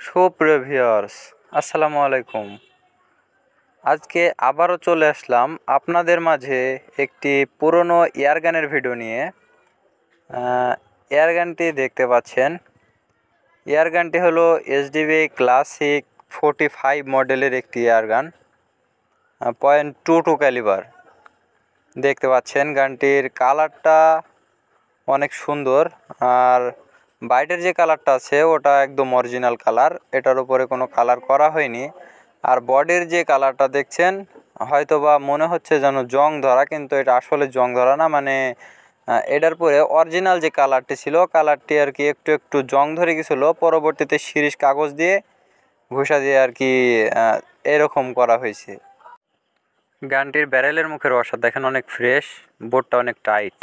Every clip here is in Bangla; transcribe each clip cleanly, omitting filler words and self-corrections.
সুপ্রিয় ভিউয়ার্স, আসসালামু আলাইকুম। আজকে আবারও চলে আসলাম আপনাদের মাঝে একটি পুরনো এয়ারগানের ভিডিও নিয়ে। এয়ারগানটি দেখতে পাচ্ছেন, এয়ারগানটি হলো এসডিবি ক্লাসিক 45 মডেলের একটি এয়ারগান, .22 ক্যালিবার। দেখতে পাচ্ছেন গানটির কালারটা অনেক সুন্দর, আর বাইরের যে কালারটা আছে ওটা একদম অরিজিনাল কালার, এটার উপরে কোনো কালার করা হয়নি। আর বডির যে কালারটা দেখছেন হয়তোবা মনে হচ্ছে যেন জং ধরা, কিন্তু এটা আসলে জং ধরা না, মানে এটার পরে অরিজিনাল যে কালারটি ছিল কালারটি আর কি একটু একটু জং ধরে গেছিলো, পরবর্তীতে শিরিষ কাগজ দিয়ে ঘষা দিয়ে আর কি এরকম করা হয়েছে। গানটির ব্যারেলের মুখের অসাদ দেখেন অনেক ফ্রেশ, বোর্ডটা অনেক টাইট।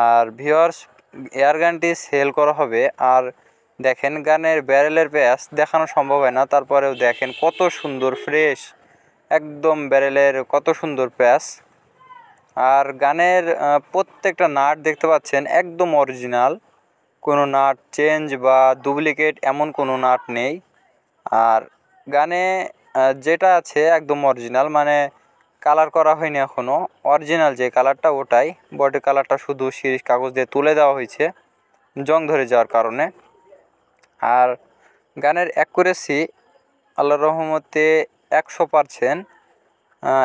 আর ভিউয়ার্স, এয়ারগানটি সেল করা হবে। আর দেখেন গানের ব্যারেলের প্যাচ দেখানো সম্ভব হয় না, তারপরেও দেখেন কত সুন্দর ফ্রেশ একদম ব্যারেলের, কত সুন্দর প্যাচ। আর গানের প্রত্যেকটা নাট দেখতে পাচ্ছেন একদম অরিজিনাল, কোনো নাট চেঞ্জ বা ডুপ্লিকেট এমন কোনো নাট নেই। আর গানে যেটা আছে একদম অরিজিনাল, মানে কালার করা হয়নি এখনও, অরিজিনাল যে কালারটা ওটাই। বডি কালারটা শুধু শিরিষ কাগজ দিয়ে তুলে দেওয়া হয়েছে জং ধরে যাওয়ার কারণে। আর গানের অ্যাকুরেসি আল্লাহর রহমতে 100%।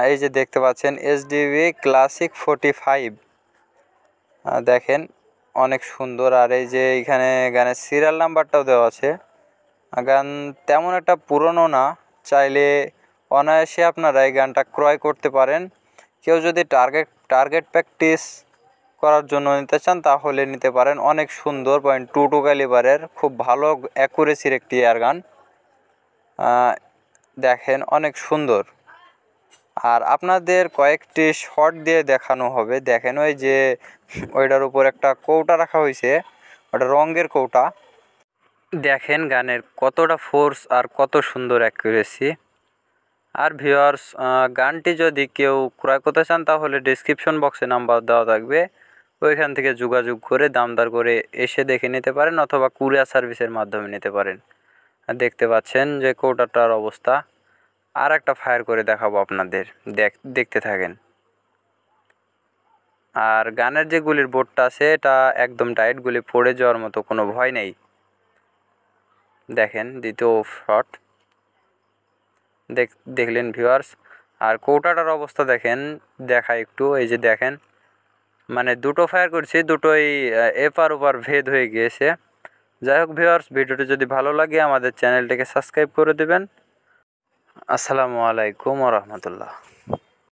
এই যে দেখতে পাচ্ছেন এসডিবি ক্লাসিক 45, দেখেন অনেক সুন্দর। আর এই যে এখানে গানের সিরিয়াল নাম্বারটাও দেওয়া আছে। গান তেমন একটা পুরনো না, চাইলে অনায়াসে আপনারা এই গানটা ক্রয় করতে পারেন। কেউ যদি টার্গেট প্র্যাকটিস করার জন্য নিতে চান তাহলে নিতে পারেন। অনেক সুন্দর .22 ক্যালিবারের খুব ভালো অ্যাকুরেসির একটি এয়ারগান, দেখেন অনেক সুন্দর। আর আপনাদের কয়েকটি শট দিয়ে দেখানো হবে। দেখেন ওই যে ওইটার উপর একটা কৌটা রাখা হয়েছে, ওটা রঙের কৌটা। দেখেন গানের কতটা ফোর্স আর কত সুন্দর অ্যাকুরেসি। আর ভিউয়ার্স, গানটি যদি কেউ ক্রয় করতে চান তাহলে ডেসক্রিপশন বক্সে নাম্বার দেওয়া থাকবে, ওইখান থেকে যোগাযোগ করে দামদার করে এসে দেখে নিতে পারেন, অথবা কুরিয়ার সার্ভিসের মাধ্যমে নিতে পারেন। দেখতে পাচ্ছেন যে কৌটাটার অবস্থা। আর একটা ফায়ার করে দেখাবো আপনাদের, দেখতে থাকেন। আর গানের যে গুলির বোর্ডটা আছে এটা একদম টাইট, গুলি পড়ে যাওয়ার মতো কোনো ভয় নেই। দেখেন দ্বিতীয় শট, দেখলেন ভিউয়ার্স। আর কৌটাটার অবস্থা দেখেন, দেখায় একটু। এই যে দেখেন, মানে দুটো ফায়ার করছি, দুটোই এপার ওপার ভেদ হয়ে গিয়েছে। যাই হোক ভিউয়ার্স, ভিডিওটি যদি ভালো লাগে আমাদের চ্যানেলটিকে সাবস্ক্রাইব করে দেবেন। আসসালামু আলাইকুম ওয়া রাহমাতুল্লাহ।